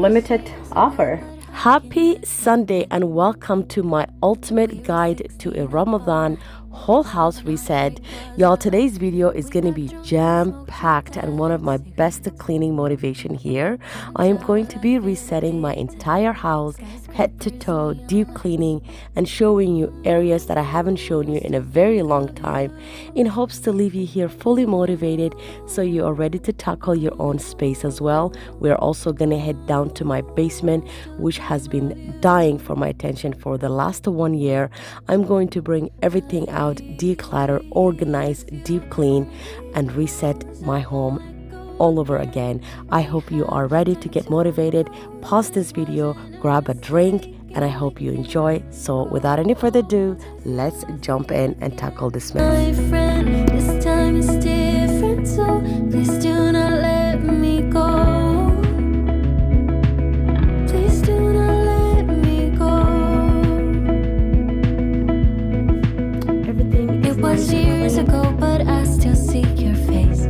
limited offer. Happy Sunday and welcome to my ultimate guide to a Ramadan whole house reset. Y'all, today's video is going to be jam-packed and one of my best cleaning motivation here. I am going to be resetting my entire house head to toe, deep cleaning, and showing you areas that I haven't shown you in a very long time in hopes to leave you here fully motivated so you are ready to tackle your own space as well. We're also going to head down to my basement, which has been dying for my attention for the last 1 year. I'm going to bring everything out, declutter, organize, deep clean, and reset my home all over again. I hope you are ready to get motivated. Pause this video, grab a drink, and I hope you enjoy. So without any further ado, let's jump in and tackle this mess. My friend, this time is different, so please do not let me go. Please do not let me go. Everything It was years ago, but I still see your face.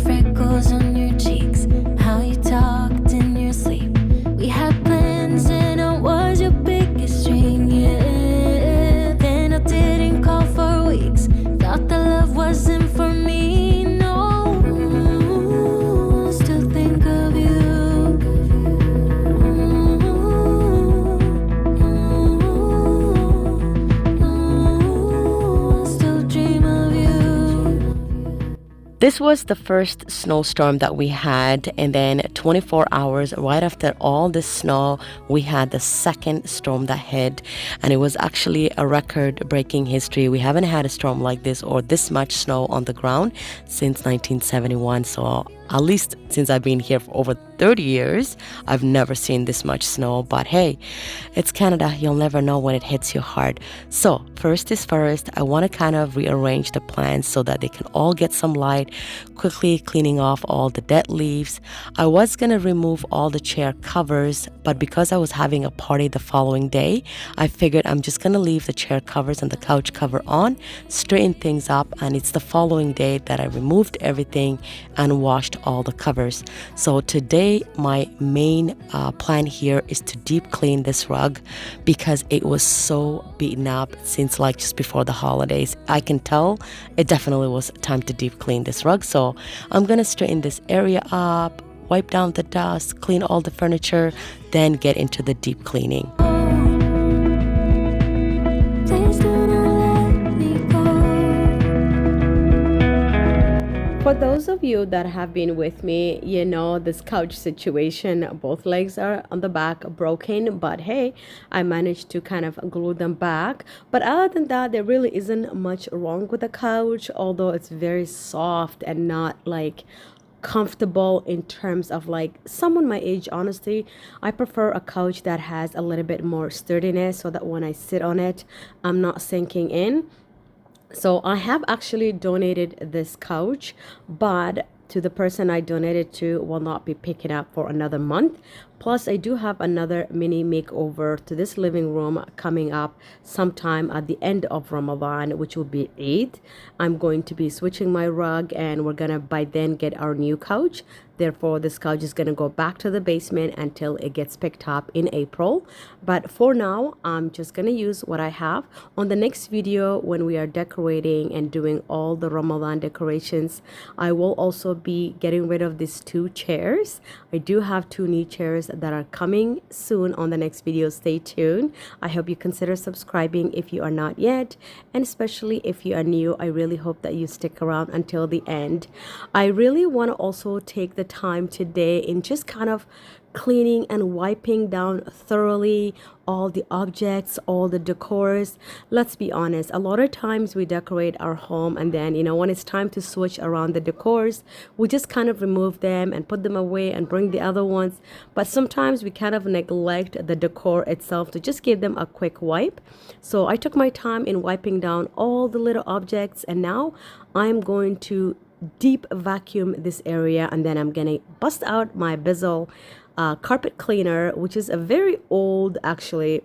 Freckles on your cheeks, how you talked in your sleep. We had plans and I was your biggest dream, yeah. Then I didn't call for weeks, thought the love wasn't for me, no. Still think of you. Still dream of you. This was the first snowstorm that we had, and then 24 hours right after all this snow, we had the second storm that hit, and it was actually a record-breaking history. We haven't had a storm like this or this much snow on the ground since 1971, so at least since I've been here for over 30 years, I've never seen this much snow. But hey, it's Canada. You'll never know when it hits you hard. So first is first, I want to kind of rearrange the plants so that they can all get some light, quickly cleaning off all the dead leaves. I was going to remove all the chair covers, but because I was having a party the following day, I figured I'm just going to leave the chair covers and the couch cover on, straighten things up, and it's the following day that I removed everything and washed all the covers. So today my main plan here is to deep clean this rug because it was so beaten up since like just before the holidays. I can tell it definitely was time to deep clean this rug. So I'm gonna straighten this area up, wipe down the dust, clean all the furniture, then get into the deep cleaning. Please do not let me go. For those of you that have been with me, you know this couch situation, both legs are on the back broken, but hey, I managed to kind of glue them back. But other than that, there really isn't much wrong with the couch, although it's very soft and not like comfortable in terms of like someone my age. Honestly, I prefer a couch that has a little bit more sturdiness so that when I sit on it, I'm not sinking in. So I have actually donated this couch, but to the person I donated to will not be picking up for another month. Plus, I do have another mini makeover to this living room coming up sometime at the end of Ramadan, which will be Eid. I'm going to be switching my rug and we're gonna by then get our new couch. Therefore, this couch is gonna go back to the basement until it gets picked up in April. But for now, I'm just gonna use what I have. On the next video, when we are decorating and doing all the Ramadan decorations, I will also be getting rid of these 2 chairs. I do have 2 new chairs that are coming soon on the next video. Stay tuned. I hope you consider subscribing if you are not yet, and especially if you are new, I really hope that you stick around until the end. I really want to also take the time today in just kind of cleaning and wiping down thoroughly all the objects, all the decors. Let's be honest, a lot of times we decorate our home and then, you know, when it's time to switch around the decors, we just kind of remove them and put them away and bring the other ones. But sometimes we kind of neglect the decor itself to just give them a quick wipe. So I took my time in wiping down all the little objects, and now I'm going to deep vacuum this area, and then I'm gonna bust out my Bizzle carpet cleaner, which is a very old actually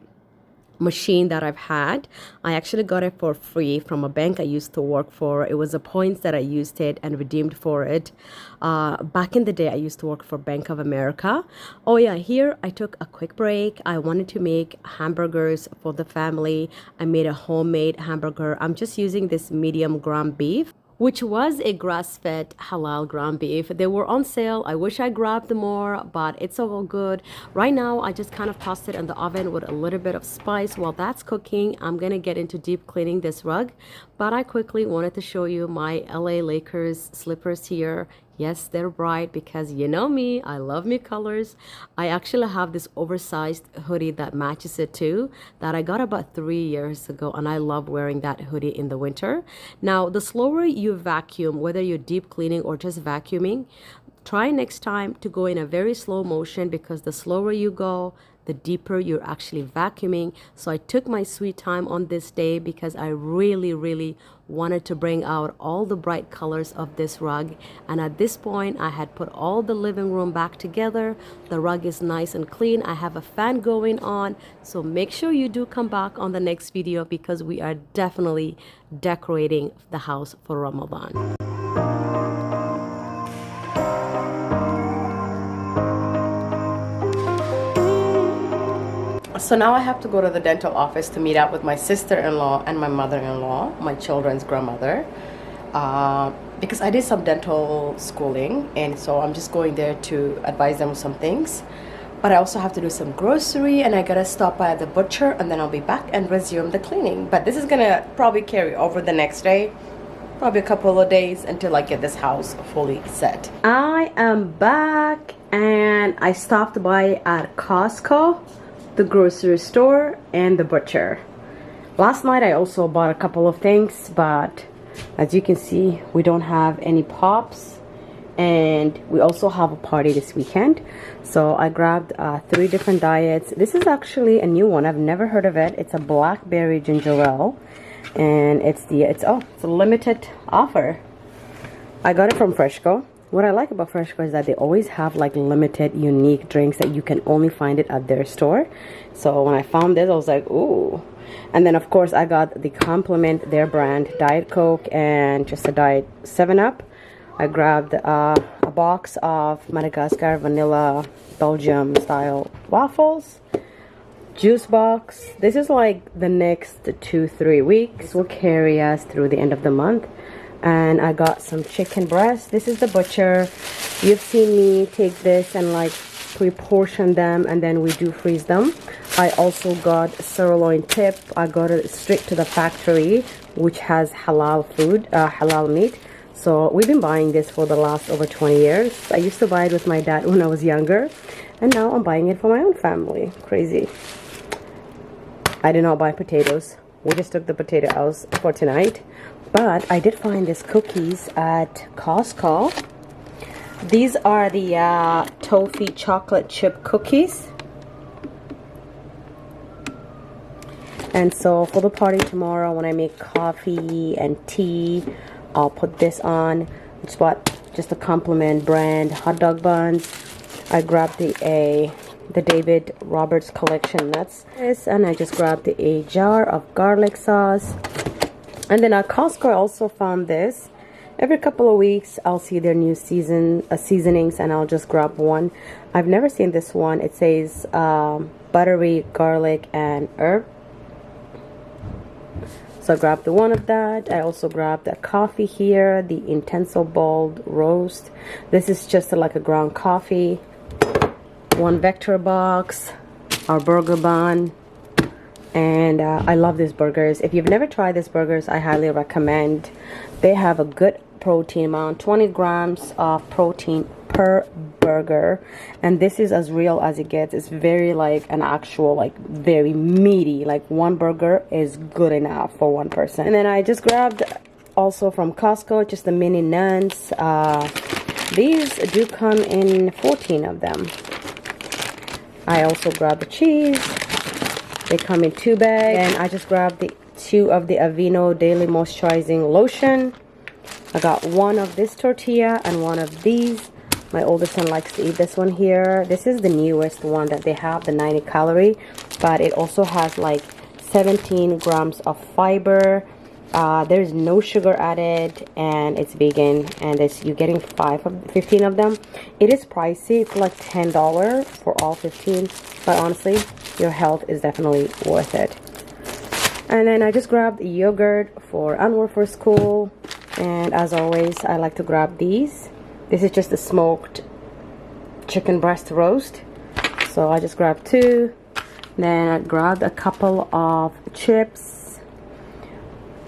machine that I've had. I actually got it for free from a bank I used to work for. It was the points that I used it and redeemed for it. Back in the day, I used to work for Bank of America. Oh yeah, here I took a quick break. I wanted to make hamburgers for the family. I made a homemade hamburger. I'm just using this medium ground beef, which was a grass-fed halal ground beef. They were on sale. I wish I grabbed more, but it's all good. Right now, I just kind of tossed it in the oven with a little bit of spice. While that's cooking, I'm gonna get into deep cleaning this rug, but I quickly wanted to show you my LA Lakers slippers here. Yes, they're bright because you know me, I love me colors. I actually have this oversized hoodie that matches it too, that I got about 3 years ago, and I love wearing that hoodie in the winter. Now, the slower you vacuum, whether you're deep cleaning or just vacuuming, try next time to go in a very slow motion, because the slower you go, the deeper you're actually vacuuming. So I took my sweet time on this day because I really wanted to bring out all the bright colors of this rug. And at this point, I had put all the living room back together. The rug is nice and clean. I have a fan going on. So make sure you do come back on the next video, because we are definitely decorating the house for Ramadan. So now I have to go to the dental office to meet up with my sister-in-law and my mother-in-law, my children's grandmother, because I did some dental schooling, and so I'm just going there to advise them on some things. But I also have to do some grocery, and I gotta stop by the butcher, and then I'll be back and resume the cleaning. But this is gonna probably carry over the next day, probably a couple of days, until I get this house fully set. I am back, and I stopped by at Costco, the grocery store, and the butcher. Last night I also bought a couple of things, but as you can see, we don't have any pops, and we also have a party this weekend. So I grabbed 3 different diets. This is actually a new one. I've never heard of it. It's a blackberry ginger ale, and it's a limited offer. I got it from Fresco. What I like about Fresco is that they always have like limited, unique drinks that you can only find it at their store. So when I found this, I was like, ooh. And then of course I got the complement, their brand, Diet Coke and just a Diet 7-Up. I grabbed a box of Madagascar vanilla Belgium style waffles. Juice box. This is like the next 2-3 weeks. Will carry us through the end of the month. And I got some chicken breast. This is the butcher. You've seen me take this and like pre-portion them, and then we do freeze them. I also got sirloin tip. I got it straight to the factory, which has halal food, halal meat. So we've been buying this for the last over 20 years. I used to buy it with my dad when I was younger, and now I'm buying it for my own family. Crazy. I did not buy potatoes. We just took the potato out for tonight. But I did find these cookies at Costco. These are the toffee chocolate chip cookies. And so for the party tomorrow, when I make coffee and tea, I'll put this on. I just bought just a Compliment brand hot dog buns. I grabbed the David Roberts collection nuts, and I just grabbed a jar of garlic sauce. And then at Costco I also found this. Every couple of weeks I'll see their new seasonings, and I'll just grab one. I've never seen this one. It says buttery garlic and herb. So I grabbed the one of that. I also grabbed a coffee here, the Intenso Bold Roast. This is just like a ground coffee. One Vector box, our burger bun. And I love these burgers. If you've never tried these burgers, I highly recommend. They have a good protein amount, 20 grams of protein per burger, and this is as real as it gets. It's very like an actual, like very meaty. Like one burger is good enough for one person. And then I just grabbed also from Costco just the mini nuns. These do come in 14 of them. I also grabbed the cheese. They come in 2 bags, and I just grabbed the 2 of the Aveeno Daily Moisturizing Lotion. I got 1 of this tortilla and 1 of these. My oldest son likes to eat this one here. This is the newest one that they have, the 90 calorie, but it also has like 17 grams of fiber. There's no sugar added, and it's vegan, and you're getting 15 of them. It is pricey. It's like $10 for all 15, but honestly, your health is definitely worth it. And then I just grabbed yogurt for Anwar for school, and as always, I like to grab these. This is just a smoked chicken breast roast, so I just grabbed 2. Then I grabbed a couple of chips,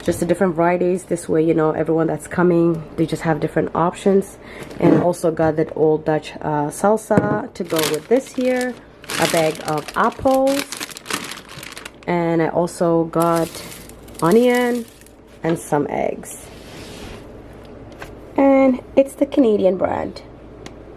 just the different varieties. This way, you know, everyone that's coming, they just have different options. And also got that Old Dutch salsa to go with this here, a bag of apples, and I also got onion and some eggs. And it's the Canadian brand.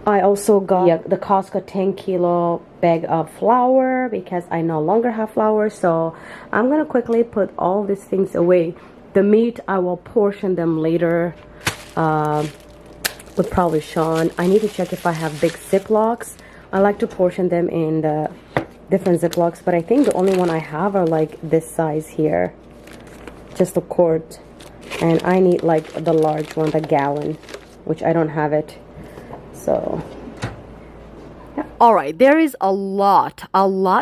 I also got the Costco 10 kilo bag of flour because I no longer have flour. So I'm gonna quickly put all these things away. The meat, I will portion them later with probably Sean. I need to check if I have big Ziplocs. I like to portion them in the different Ziplocs, but I think the only one I have are like this size here, just a quart. And I need like the large one, the gallon, which I don't have it. So all right, there is a lot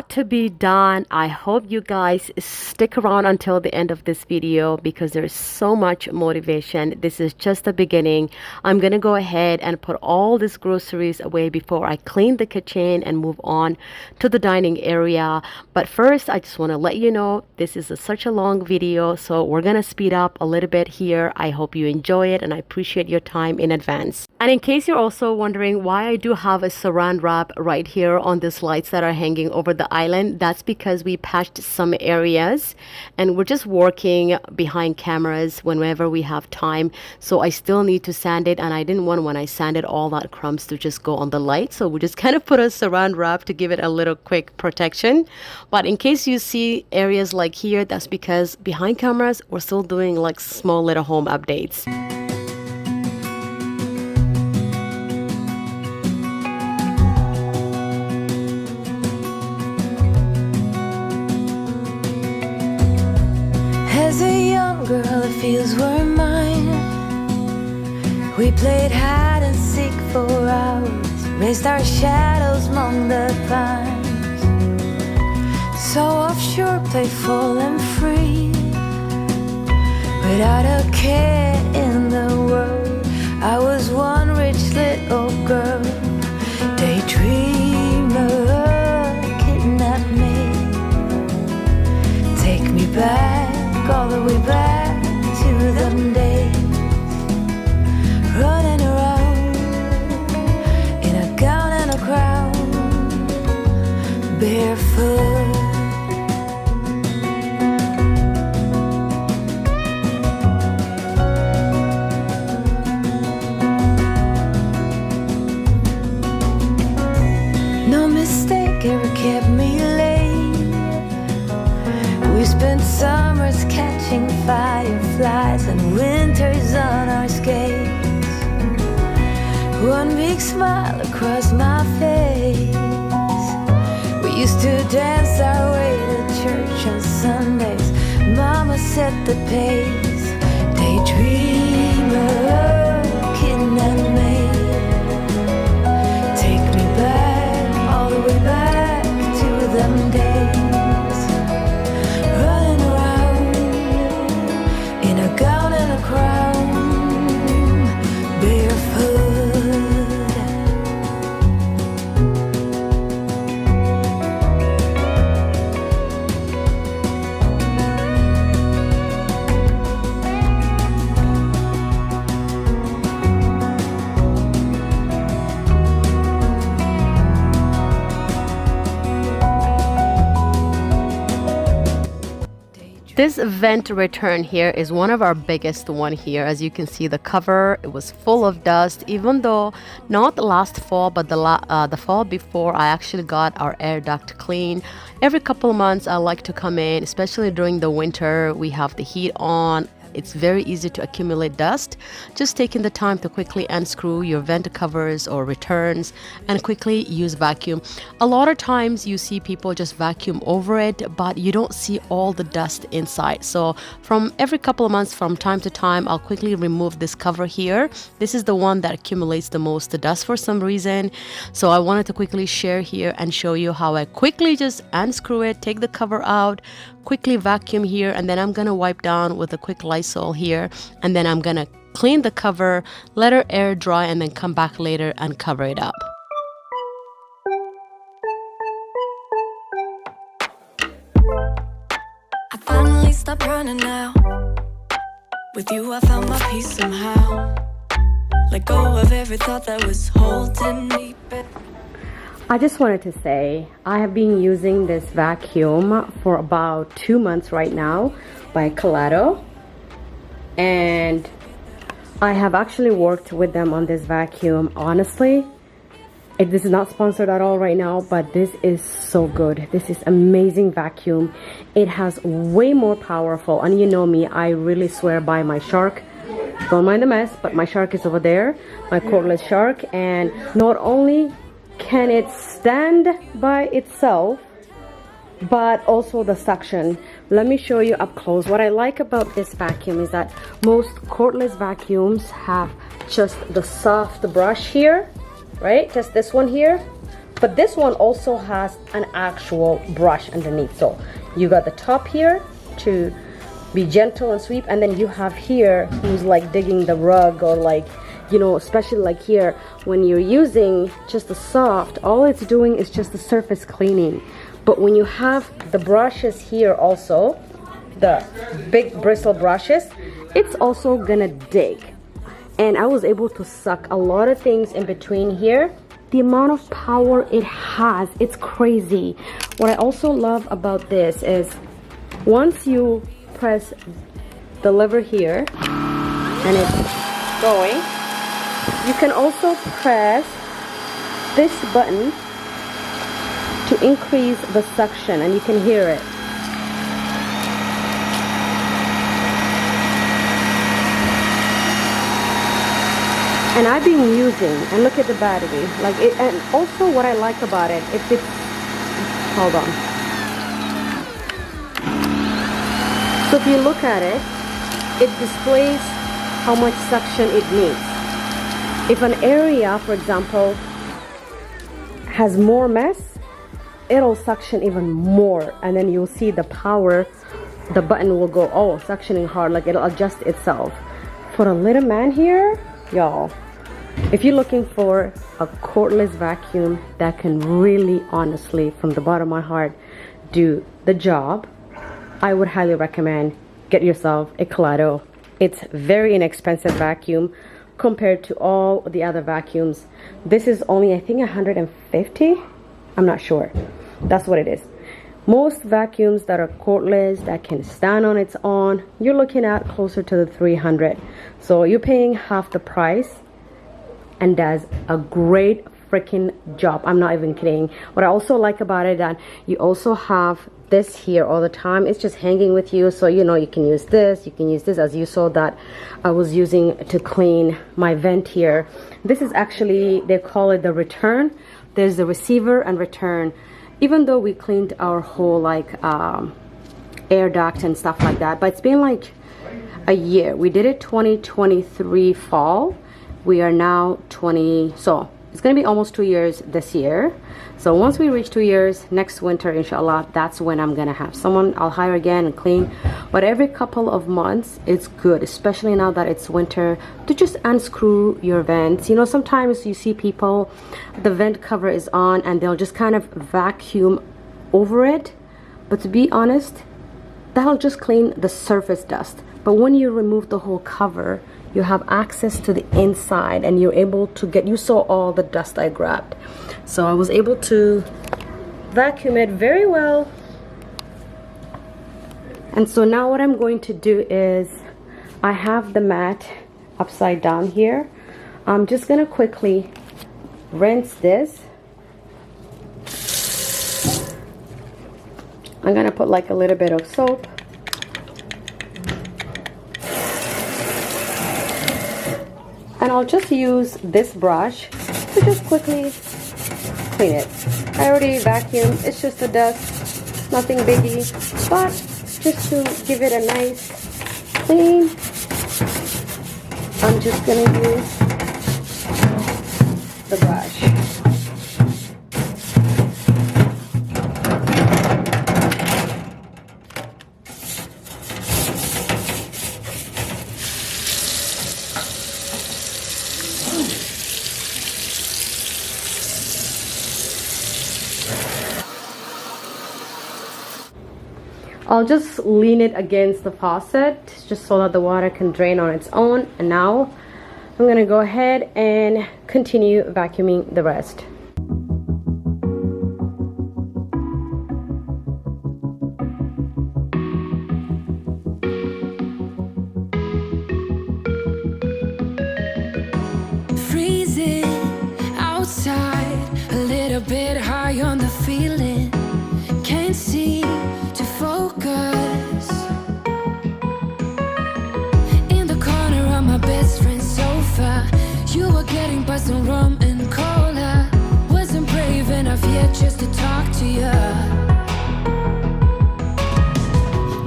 to be done. I hope you guys stick around until the end of this video because there's so much motivation. This is just the beginning. I'm gonna go ahead and put all these groceries away before I clean the kitchen and move on to the dining area. But first, I just want to let you know this is such a long video, so we're gonna speed up a little bit here. I hope you enjoy it, and I appreciate your time in advance. And in case you're also wondering why I do have a saran wrap right here on these lights that are hanging over the island, that's because we patched some areas and we're just working behind cameras whenever we have time. So I still need to sand it, and I didn't want, when I sanded, all that crumbs to just go on the light. So we just kind of put a saran wrap to give it a little quick protection. But in case you see areas like here, that's because behind cameras we're still doing like small little home updates. As a young girl, the fields were mine. We played hide and seek for hours, raised our shadows among the pines. So offshore, playful and free, without a care in the world. I was one rich little girl, daydreamer, kidnap me, take me back, all the way back to them days, running around in a gown and a crown, barefoot. No mistake ever kept me late. We spent summers catching fireflies and winters on our skates. One big smile across my face. We used to dance our way to church on Sundays. Mama set the pace. Daydreamer, kidnap me, take me back, all the way back to them days. This vent return here is one of our biggest one here. As you can see, the cover, it was full of dust, even though not the last fall, but the fall before, I actually got our air duct clean. Every couple of months I like to come in, especially during the winter. We have the heat on it's very easy to accumulate dust. Just taking the time to quickly unscrew your vent covers or returns and quickly use vacuum. A lot of times you see people just vacuum over it, but you don't see all the dust inside. So from every couple of months, from time to time, I'll quickly remove this cover here. This is the one that accumulates the most dust for some reason. So I wanted to quickly share here and show you how I quickly just unscrew it, take the cover out, quickly vacuum here, and then I'm gonna wipe down with a quick Lysol here, and then I'm gonna clean the cover, let it air dry, and then come back later and cover it up. I finally stopped running now. With you I found my peace somehow. Let go of every thought that was holding me back. I just wanted to say I have been using this vacuum for about 2 months right now by COLORFULLIFESTYLES, and I have actually worked with them on this vacuum. Honestly, this is not sponsored at all right now, but this is so good. This is amazing vacuum. It has way more powerful, and you know me, I really swear by my Shark. Don't mind the mess, but my Shark is over there, my cordless Shark, and not only can it stand by itself, but also the suction. Let me show you up close. What I like about this vacuum is that most cordless vacuums have just the soft brush here, right? Just this one here. But this one also has an actual brush underneath. So you got the top here to be gentle and sweep, and then you have here who's like digging the rug, or like, you know, especially like here when you're using just the soft, all it's doing is just the surface cleaning. But when you have the brushes here also, the big bristle brushes, it's also gonna dig. And I was able to suck a lot of things in between here. The amount of power it has, it's crazy. What I also love about this is once you press the lever here and it's going, you can also press this button to increase the suction, and you can hear it. And I've been using, and look at the battery, like it. And also what I like about it, if it's, hold on. So if you look at it, it displays how much suction it needs. If an area, for example, has more mess, it'll suction even more, and then you'll see the power, the button will go, oh, suctioning hard, like it'll adjust itself. For a little man here, y'all, if you're looking for a cordless vacuum that can really, honestly, from the bottom of my heart, do the job, I would highly recommend get yourself a COLORFULLIFESTYLES. It's very inexpensive vacuum compared to all the other vacuums. This is only, I think, 150. I'm not sure. That's what it is. Most vacuums that are cordless, that can stand on its own, you're looking at closer to the 300. So you're paying half the price and does a great freaking job. I'm not even kidding. What I also like about it, that you also have this here all the time. It's just hanging with you, so you know you can use this, you can use this, as you saw that I was using to clean my vent here. This is actually, they call it the return. There's the receiver and return. Even though we cleaned our whole like air duct and stuff like that, but it's been like a year. We did it 2023 fall. We are now 20, so it's gonna be almost 2 years this year. So once we reach 2 years, next winter, inshallah, that's when I'm gonna have someone I'll hire again and clean. But every couple of months, it's good, especially now that it's winter, to just unscrew your vents. You know, sometimes you see people, the vent cover is on and they'll just kind of vacuum over it. But to be honest, that'll just clean the surface dust. But when you remove the whole cover, you have access to the inside and you're able to get, you saw all the dust I grabbed. So I was able to vacuum it very well. And so now what I'm going to do is, I have the mat upside down here. I'm just gonna quickly rinse this. I'm gonna put like a little bit of soap. And I'll just use this brush to just quickly clean it. I already vacuumed, it's just the dust, nothing biggie, but just to give it a nice clean, I'm just gonna use the brush. I'll just lean it against the faucet just so that the water can drain on its own. And now I'm gonna go ahead and continue vacuuming the rest. Freezing outside, a little bit high on the feeling. Can't seem to focus. In the corner of my best friend's sofa, you were getting buzzed on rum and cola. Wasn't brave enough yet just to talk to you.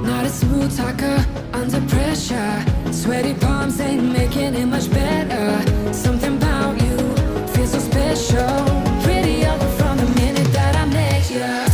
Not a smooth talker under pressure. Sweaty palms ain't making it much better. Something about you feels so special. Pretty ugly from the minute that I met you.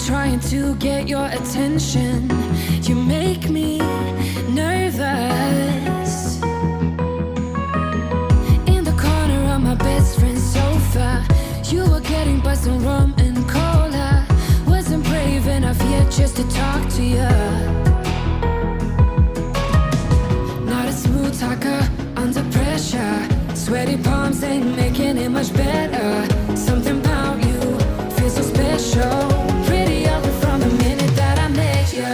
Trying to get your attention. You make me nervous. In the corner of my best friend's sofa, you were getting buzzed on rum and cola. Wasn't brave enough yet just to talk to you. Not a smooth talker under pressure. Sweaty palms ain't making it much better. Something about you feels so special. Pretty ugly from the minute that I met you.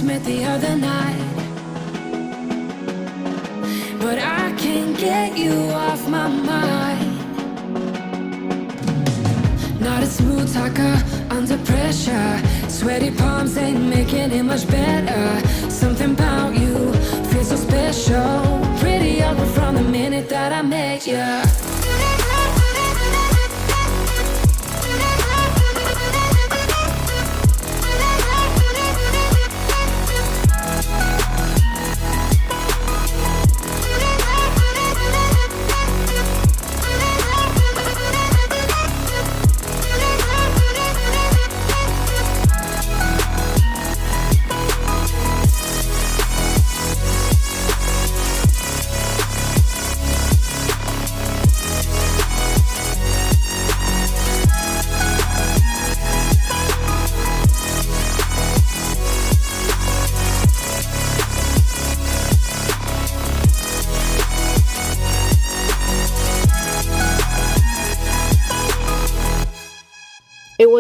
Met the other night, but I can't get you off my mind. Not a smooth talker under pressure. Sweaty palms ain't making it much better. Something about you feels so special. Pretty ugly from the minute that I met you.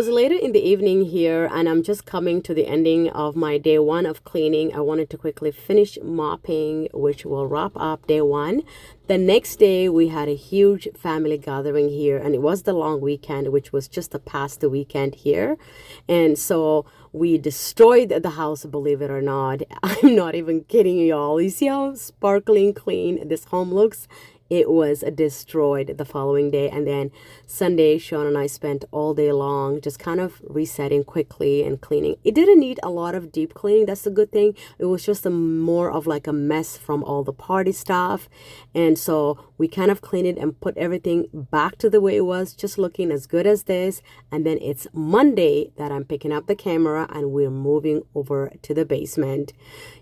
was later in the evening here, and I'm just coming to the ending of my day one of cleaning. I wanted to quickly finish mopping, which will wrap up day one. The next day, we had a huge family gathering here, and it was the long weekend, which was just past the weekend here. And so we destroyed the house, believe it or not. I'm not even kidding y'all. You see how sparkling clean this home looks? It was destroyed the following day. And then Sunday, Sean and I spent all day long just kind of resetting quickly and cleaning. It didn't need a lot of deep cleaning. That's a good thing. It was just more of like a mess from all the party stuff. And so we kind of cleaned it and put everything back to the way it was, just looking as good as this. And then it's Monday that I'm picking up the camera and we're moving over to the basement.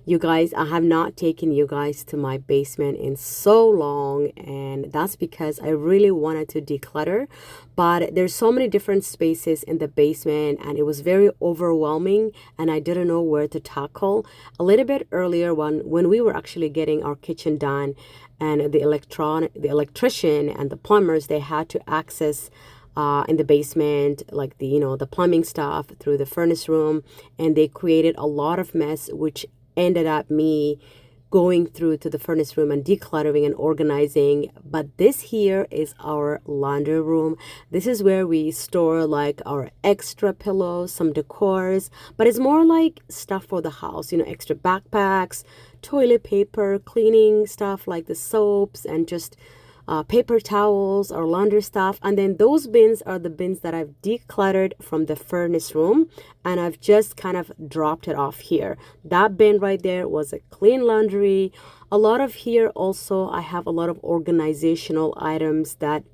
You guys, I have not taken you guys to my basement in so long, and that's because I really wanted to declutter, but there's so many different spaces in the basement and it was very overwhelming and I didn't know where to tackle. A little bit earlier when we were actually getting our kitchen done, and the electrician and the plumbers, they had to access in the basement, like the plumbing stuff through the furnace room, and they created a lot of mess, which ended up me going through to the furnace room and decluttering and organizing. But this here is our laundry room. This is where we store like our extra pillows, some decors, but it's more like stuff for the house, extra backpacks, toilet paper, cleaning stuff like the soaps and just paper towels or laundry stuff. And then those bins are the bins that I've decluttered from the furnace room, and I've just kind of dropped it off here. That bin right there was a clean laundry. A lot of here also, I have a lot of organizational items that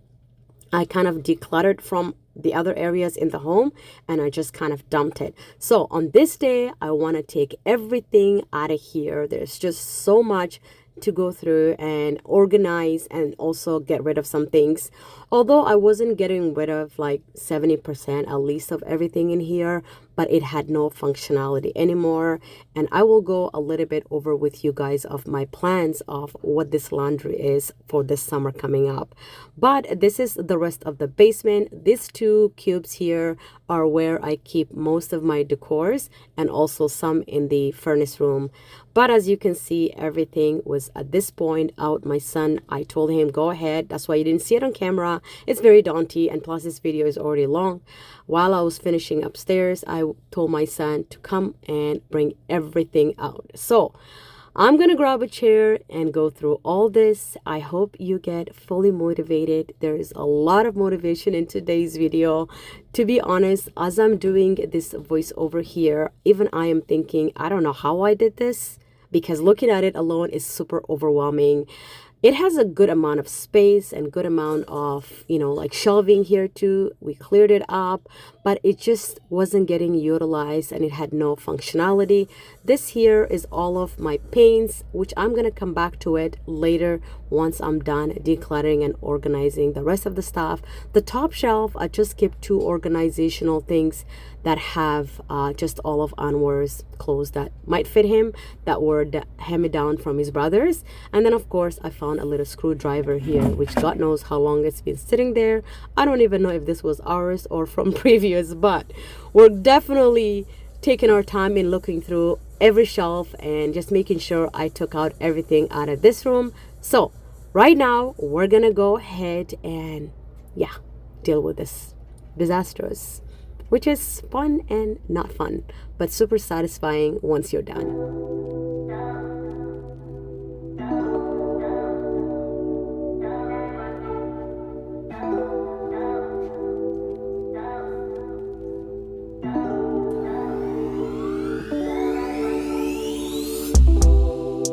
I kind of decluttered from the other areas in the home, and I just kind of dumped it. So on this day, I want to take everything out of here. There's just so much to go through and organize and also get rid of some things. Although I wasn't getting rid of like 70% at least of everything in here, but it had no functionality anymore. And I will go a little bit over with you guys of my plans of what this laundry is for this summer coming up. But this is the rest of the basement. These two cubes here are where I keep most of my decors and also some in the furnace room. But as you can see, everything was at this point out. My son, I told him, go ahead. That's why you didn't see it on camera. It's very daunting, and plus this video is already long. While I was finishing upstairs, I told my son to come and bring everything out. So I'm gonna grab a chair and go through all this. I hope you get fully motivated. There is a lot of motivation in today's video. To be honest, as I'm doing this voiceover here, even I am thinking, I don't know how I did this, because looking at it alone is super overwhelming. It has a good amount of space and good amount of, like shelving here too. We cleared it up, but it just wasn't getting utilized and it had no functionality. This here is all of my paints, which I'm going to come back to it later once I'm done decluttering and organizing the rest of the stuff. The top shelf, I just kept two organizational things that have just all of Anwar's clothes that might fit him, that were hand-me-down from his brothers. And then of course I found a little screwdriver here, which God knows how long it's been sitting there. I don't even know if this was ours or from previous, but we're definitely taking our time in looking through every shelf and just making sure I took out everything out of this room. So right now we're gonna go ahead and deal with this disastrous, which is fun and not fun, but super satisfying once you're done.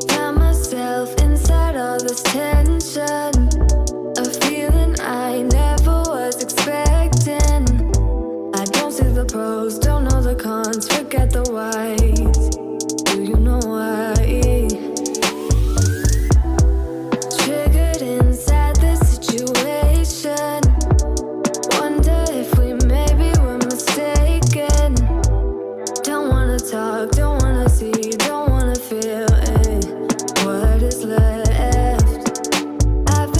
Found myself inside all this tension, a feeling I never was expecting. I don't see the pros, don't know the cons, forget the whys. Do you know why? Triggered inside this situation. Wonder if we maybe were mistaken. Don't wanna talk, don't wanna see, don't wanna feel what is left. I've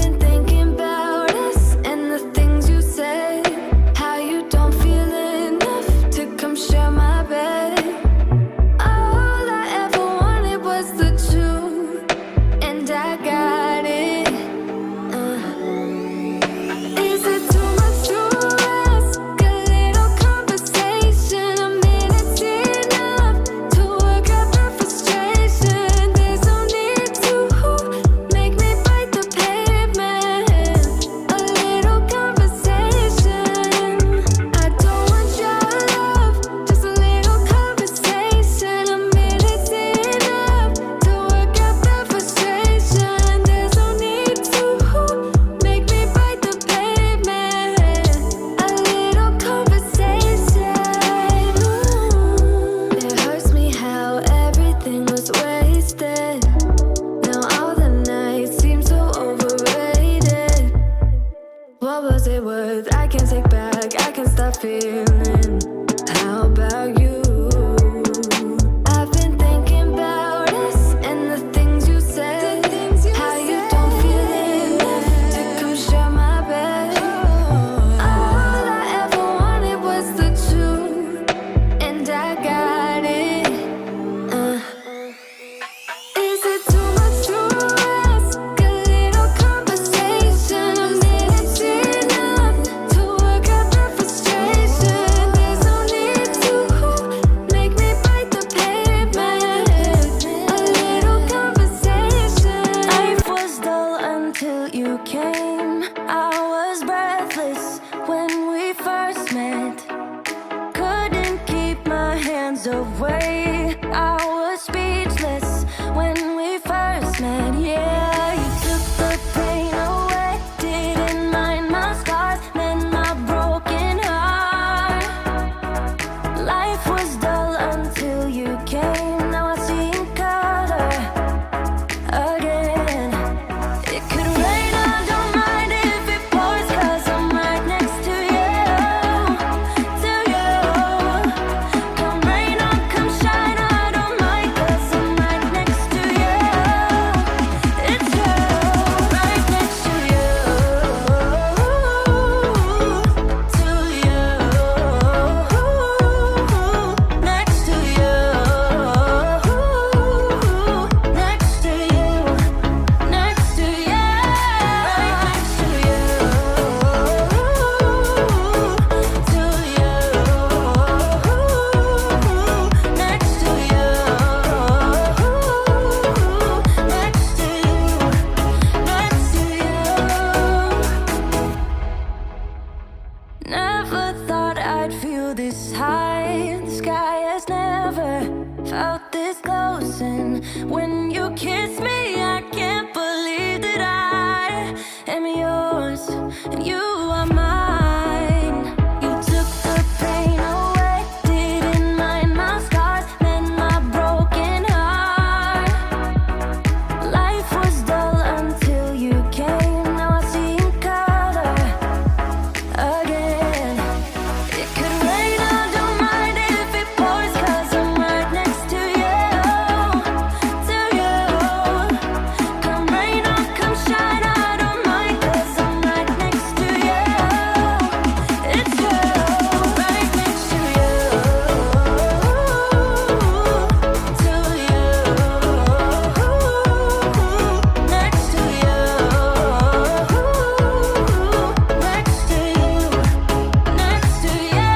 this close, and when you kiss me, I can't believe that I am yours and you are mine. You took the pain away, didn't mind my scars, mend my broken heart. Life was dull until you came, now I see in color again. It could rain, I don't mind if it pours, 'cause I'm right next to you, to you. Come rain or come shine, I don't mind, 'cause I'm right next to you. It's you, right next to you, to you, next to you, next to you, next to you.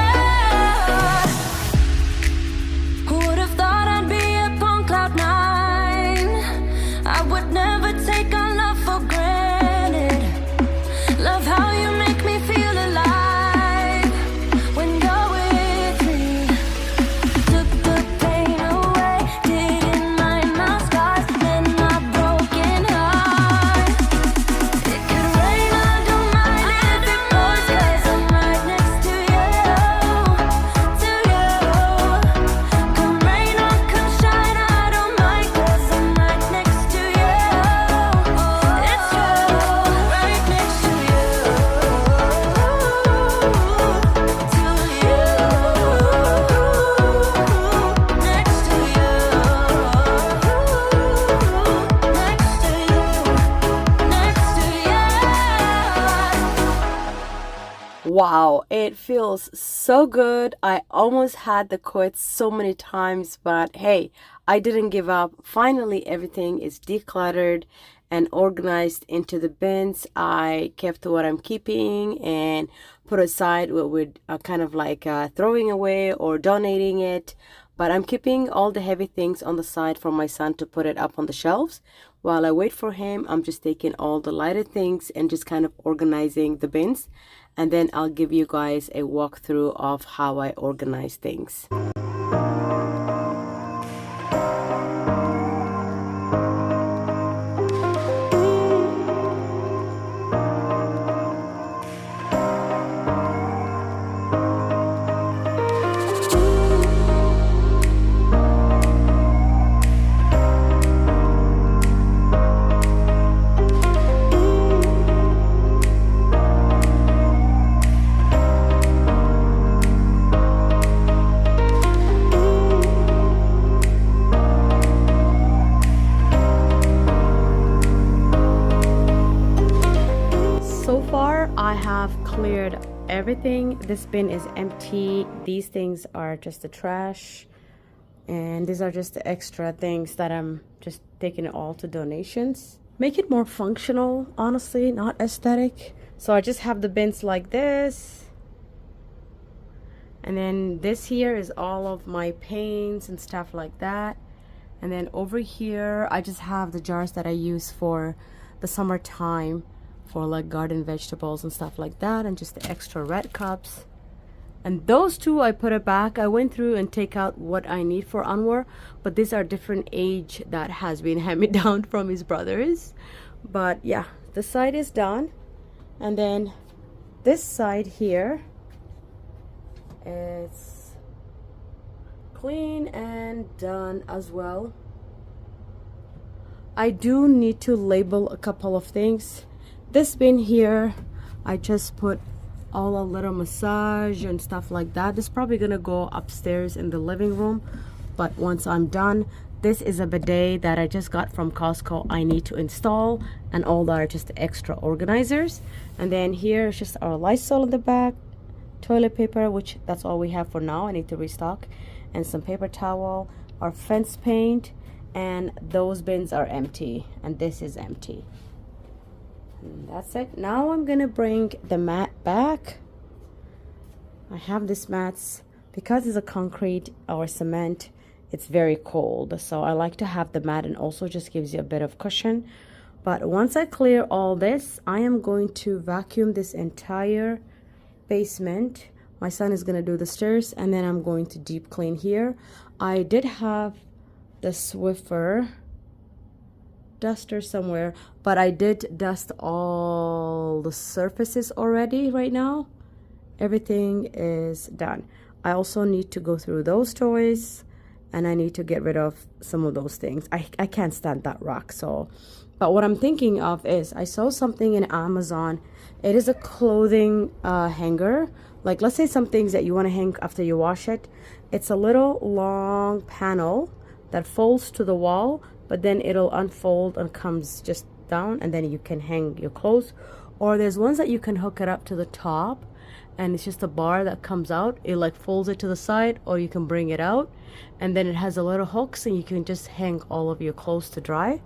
Who would have thought I'd be up on cloud nine? I would never take our love for granted. Love how you make me feel alive when you're with me. Took the pain away, didn't mind my scars, mend my broken heart. It could rain, I don't mind if it pours, 'cause I'm right next to you, to you. Come rain or come shine, I don't mind, 'cause I'm right next to you. It's you, right next to you, to you, next to you, next to you, next to you. Wow, it feels so good. I almost had to quit so many times, but hey, I didn't give up. Finally, everything is decluttered and organized into the bins. I kept what I'm keeping and put aside what would kind of like throwing away or donating it. But I'm keeping all the heavy things on the side for my son to put it up on the shelves. While I wait for him, I'm just taking all the lighter things and just kind of organizing the bins. And then I'll give you guys a walkthrough of how I organize things. So far, I have cleared everything. This bin is empty. These things are just the trash. And these are just the extra things that I'm just taking it all to donations. Make it more functional, honestly, not aesthetic. So I just have the bins like this. And then this here is all of my paints and stuff like that. And then over here, I just have the jars that I use for the summertime, for like garden vegetables and stuff like that, and just the extra red cups. And those two I put it back. I went through and take out what I need for Anwar, but these are different age that has been hand-me down from his brothers. But yeah, this side is done. And then this side here is clean and done as well. I do need to label a couple of things. This bin here, I just put all a little massage and stuff like that. This is probably gonna go upstairs in the living room, but once I'm done, this is a bidet that I just got from Costco. I need to install, and all that are just extra organizers. And then here is just our Lysol in the back, toilet paper, which that's all we have for now. I need to restock, and some paper towel, our fence paint, and those bins are empty, and this is empty. And that's it. Now I'm gonna bring the mat back. I have this mats because it's a concrete or cement, it's very cold, so I like to have the mat, and also just gives you a bit of cushion. But once I clear all this, I am going to vacuum this entire basement. My son is gonna do the stairs, and then I'm going to deep clean here. I did have the Swiffer duster somewhere, but I did dust all the surfaces already. Right now everything is done. I also need to go through those toys, and I need to get rid of some of those things. I can't stand that rock. So, but what I'm thinking of is I saw something in Amazon. It is a clothing hanger. Like, let's say some things that you want to hang after you wash it. It's a little long panel that folds to the wall, but then it'll unfold and comes just down, and then you can hang your clothes. Or there's ones that you can hook it up to the top, and it's just a bar that comes out. It like folds it to the side, or you can bring it out, and then it has a little hooks, and you can just hang all of your clothes to dry.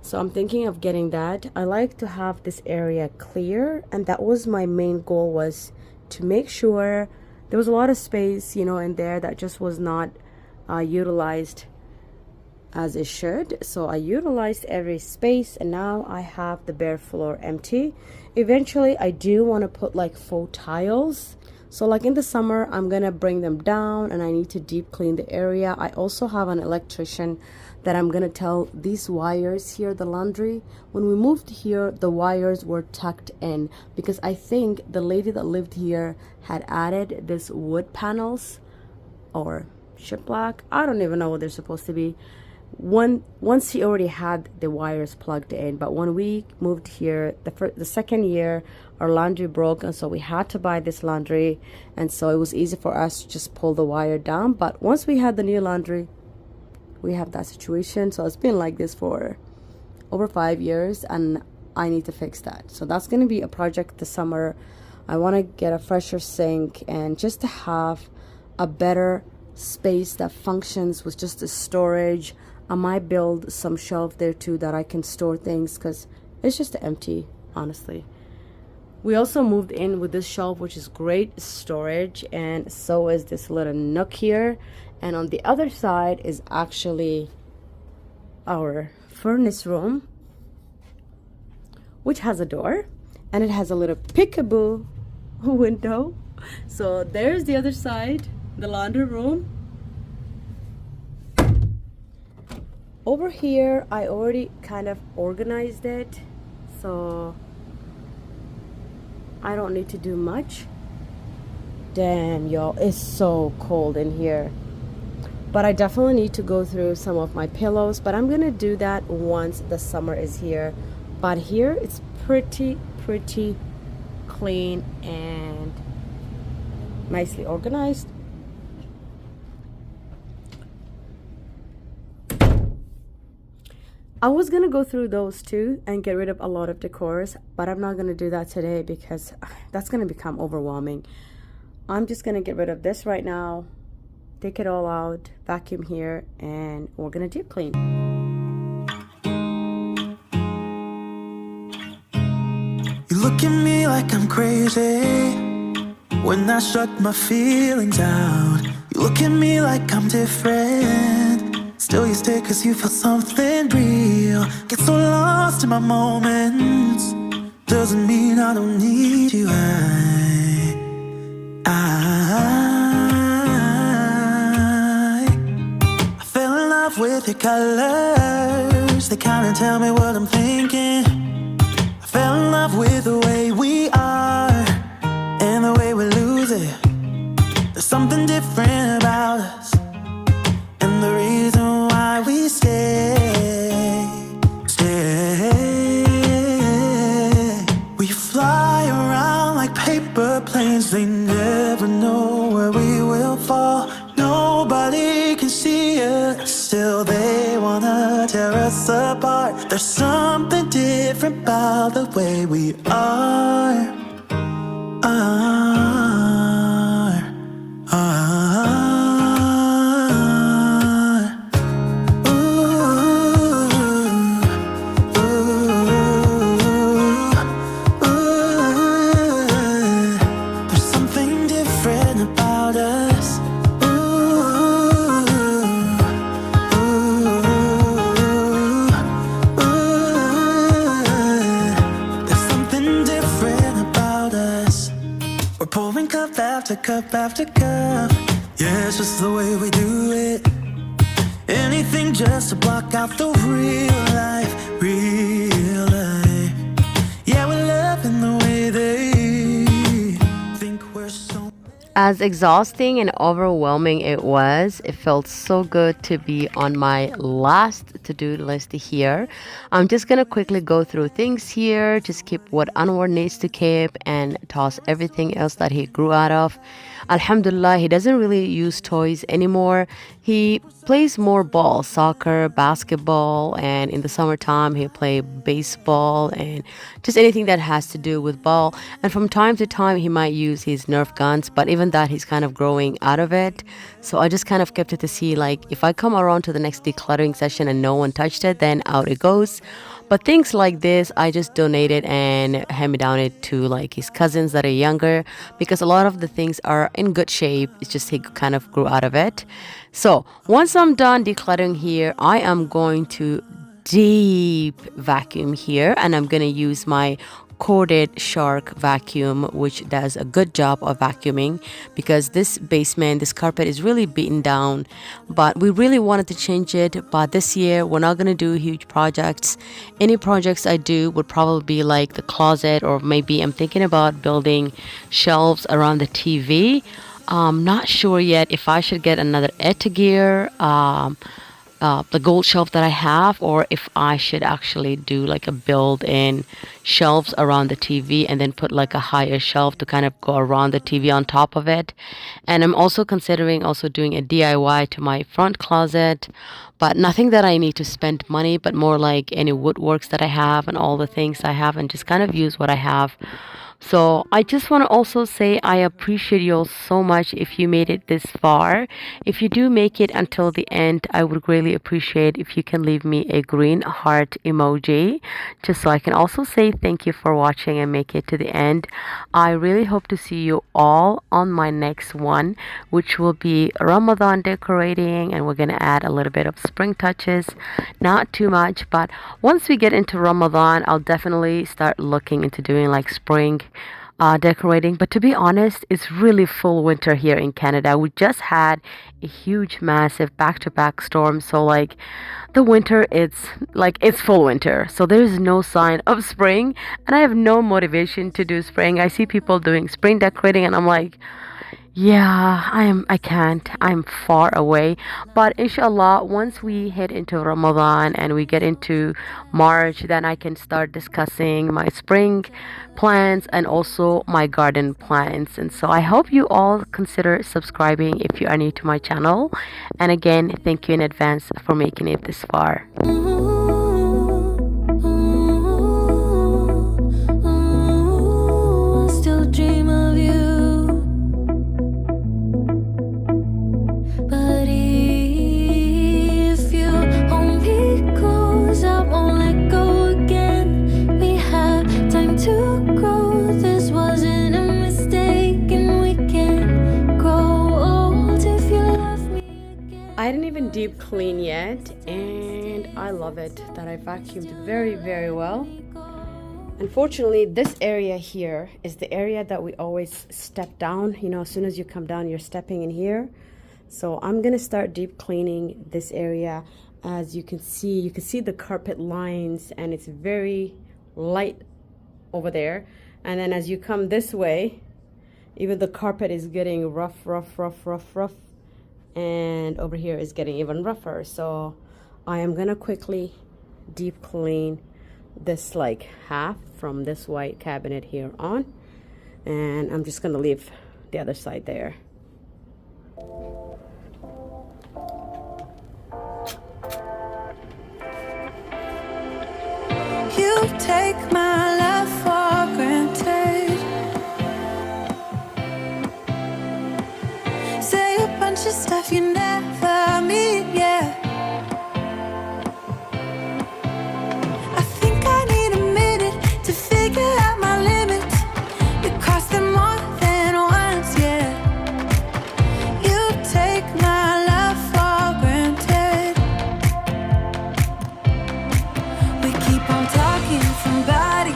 So I'm thinking of getting that. I like to have this area clear, and that was my main goal, was to make sure there was a lot of space, you know, in there that just was not utilized as it should. So I utilized every space, and now I have the bare floor empty. Eventually I do want to put like faux tiles. So like in the summer I'm gonna bring them down, and I need to deep clean the area. I also have an electrician that I'm gonna tell these wires here, the laundry, when we moved here the wires were tucked in, because I think the lady that lived here had added this wood panels or shiplap. I don't even know what they're supposed to be. Once he already had the wires plugged in, but when we moved here the second year, our laundry broke, and so we had to buy this laundry, and so it was easy for us to just pull the wire down. But once we had the new laundry, we have that situation. So it's been like this for over 5 years, and I need to fix that. So that's going to be a project this summer. I want to get a fresher sink, and just to have a better space that functions with just the storage. I might build some shelf there too that I can store things, because it's just empty, honestly. We also moved in with this shelf, which is great storage, and so is this little nook here. And on the other side is actually our furnace room, which has a door, and it has a little peekaboo window. So there's the other side, the laundry room. Over here I already kind of organized it, so I don't need to do much. Damn, y'all, it's so cold in here. But I definitely need to go through some of my pillows, but I'm gonna do that once the summer is here. But here it's pretty clean and nicely organized. I was gonna go through those too and get rid of a lot of decors, but I'm not gonna do that today because that's gonna become overwhelming. I'm just gonna get rid of this right now, take it all out, vacuum here, and we're gonna deep clean. You look at me like I'm crazy when I shut my feelings out. You look at me like I'm different, still you stay cause you feel something real. Get so lost in my moments, doesn't mean I don't need you. I fell in love with your colors, they kinda tell me what I'm thinking. I fell in love with the way we are and the way we lose it. There's something different about us, and the reason why we stay. We fly around like paper planes, they never know where we will fall. Nobody can see us, still they wanna tear us apart. There's something different about the way we are. Cup after cup, yeah, it's just the way we do it. Anything just to block out the real life, real life. Yeah, we're loving the way they think we're so. As exhausting and overwhelming it was, it felt so good to be on my last to-do list here. I'm just gonna quickly go through things here, just keep what Anwar needs to keep and toss everything else that he grew out of. Alhamdulillah, he doesn't really use toys anymore. He plays more ball, soccer, basketball, and in the summertime he play baseball and just anything that has to do with ball. And from time to time he might use his Nerf guns, but even that he's kind of growing out of it. So I just kind of kept it to see, like, if I come around to the next decluttering session and no one touched it, then out it goes. But things like this, I just donated and hand-me-downed to like his cousins that are younger, because a lot of the things are in good shape. It's just he kind of grew out of it. So once I'm done decluttering here, I am going to deep vacuum here, and I'm going to use my corded shark vacuum, which does a good job of vacuuming, because this basement, this carpet is really beaten down, but we really wanted to change it. But this year we're not going to do huge projects. Any projects I do would probably be like the closet, or maybe I'm thinking about building shelves around the TV. Not sure yet if I should get another Etagere, the gold shelf that I have, or if I should actually do like a build-in shelves around the TV and then put like a higher shelf to kind of go around the TV on top of it. And I'm also considering also doing a DIY to my front closet, but nothing that I need to spend money, but more like any woodworks that I have and all the things I have, and just kind of use what I have. So I just want to also say I appreciate you all so much if you made it this far. If you do make it until the end, I would greatly appreciate if you can leave me a green heart emoji, just so I can also say thank you for watching and make it to the end. I really hope to see you all on my next one, which will be Ramadan decorating, and we're going to add a little bit of spring touches. Not too much, but once we get into Ramadan, I'll definitely start looking into doing like spring decorating. But to be honest, it's really full winter here in Canada. We just had a huge massive back-to-back storm, so like the winter, it's full winter, so there's no sign of spring, and I have no motivation to do spring. I see people doing spring decorating and I'm like, yeah, I can't. I'm far away. But inshallah, once we head into Ramadan and we get into March, then I can start discussing my spring plans and also my garden plans. And so I hope you all consider subscribing if you are new to my channel. And again, thank you in advance for making it this far. Still dream of you. But if you hold me close, I won't let go again. We have time to grow. This wasn't a mistake, and we can grow old if you love me again. I didn't even deep clean yet, and I love it that I vacuumed very, very well. Unfortunately, this area here is the area that we always step down. You know, as soon as you come down, you're stepping in here. So I'm gonna start deep cleaning this area. As you can see the carpet lines, and it's very light over there. And then as you come this way, even the carpet is getting rough. And over here is getting even rougher. So I am gonna quickly deep clean this like half from this white cabinet here on. And I'm just gonna leave the other side there. You take my love for granted. Say a bunch of stuff you never mean, yeah. I think I need a minute to figure out my limits. You cross them more than once, yeah. You take my love for granted. We keep on talking from body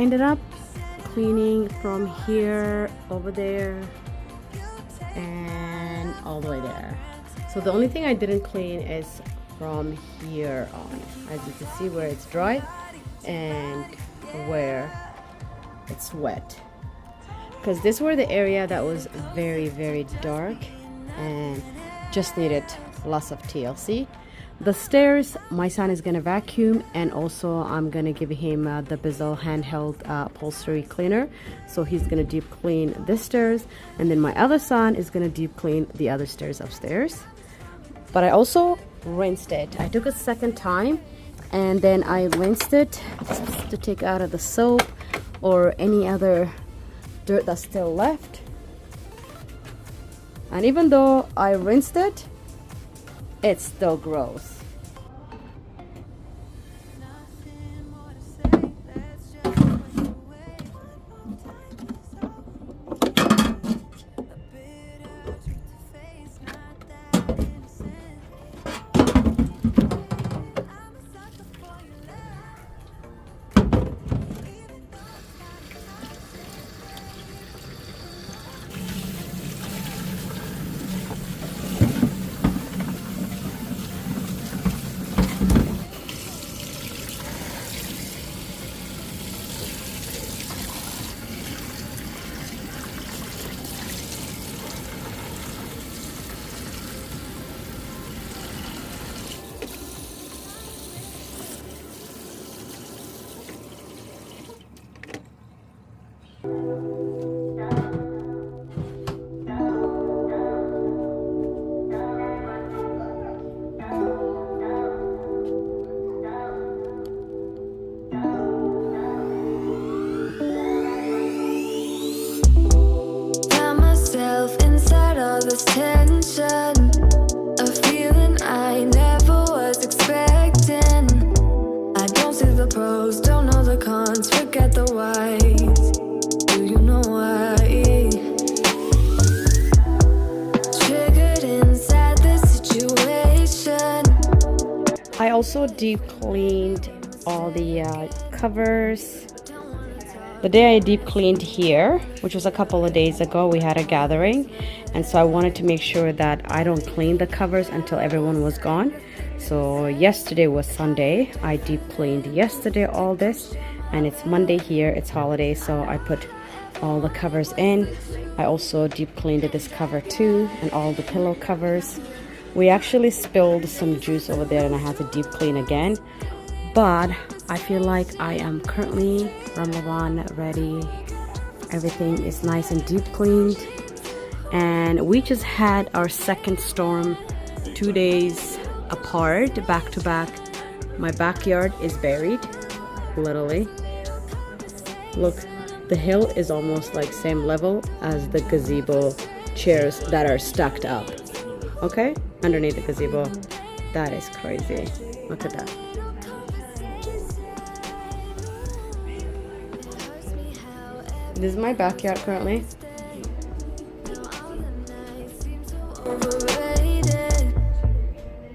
ended up cleaning from here over there and all the way there. So the only thing I didn't clean is from here on, as you can see, where it's dry and where it's wet, because this were the area that was very, very dark and just needed lots of TLC. The stairs, my son is gonna vacuum, and also I'm gonna give him the Bizzle handheld upholstery cleaner. So he's gonna deep clean this stairs, and then my other son is gonna deep clean the other stairs upstairs. But I also rinsed it. I took a second time, and then I rinsed it to take out of the soap or any other dirt that's still left. And even though I rinsed it, it's still gross. This tension, a feeling I never was expecting. I don't see the pros, don't know the cons, forget the whys. Do you know why? Triggered inside this situation. I also deep cleaned all the covers. The day I deep cleaned here, which was a couple of days ago, we had a gathering, and so I wanted to make sure that I don't clean the covers until everyone was gone. So yesterday was Sunday. I deep cleaned yesterday all this, and it's Monday here, it's holiday, so I put all the covers in. I also deep cleaned this cover too, and all the pillow covers. We actually spilled some juice over there and I had to deep clean again, but I feel like I am currently Ramadan ready. Everything is nice and deep cleaned, and we just had our second storm 2 days apart, back to back. My backyard is buried, literally. Look, the hill is almost like same level as the gazebo chairs that are stacked up, okay, underneath the gazebo. That is crazy. Look at that. This is my backyard currently.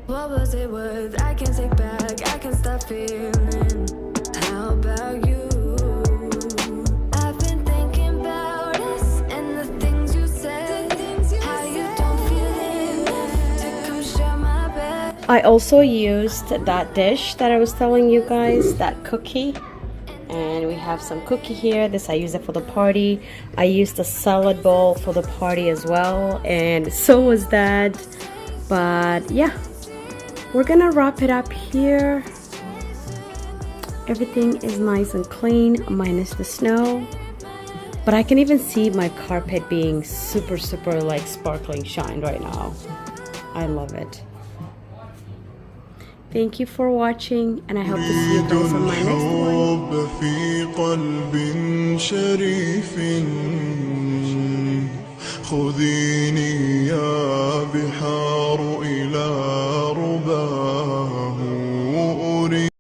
What was it worth? I can take back, I can stop feeling. How about you? I've been thinking about us and the things you said. How you don't feel enough to come share my bed. I also used that dish that I was telling you guys, that cookie. And we have some cookie here. This I use it for the party. I used a salad bowl for the party as well, and so was that. But yeah, we're gonna wrap it up here. Everything is nice and clean minus the snow, but I can even see my carpet being super like sparkling shine right now. I love it. Thank you for watching, and I hope to see you guys on my next one. في قلب شريف خذيني يا بحار إلى رباه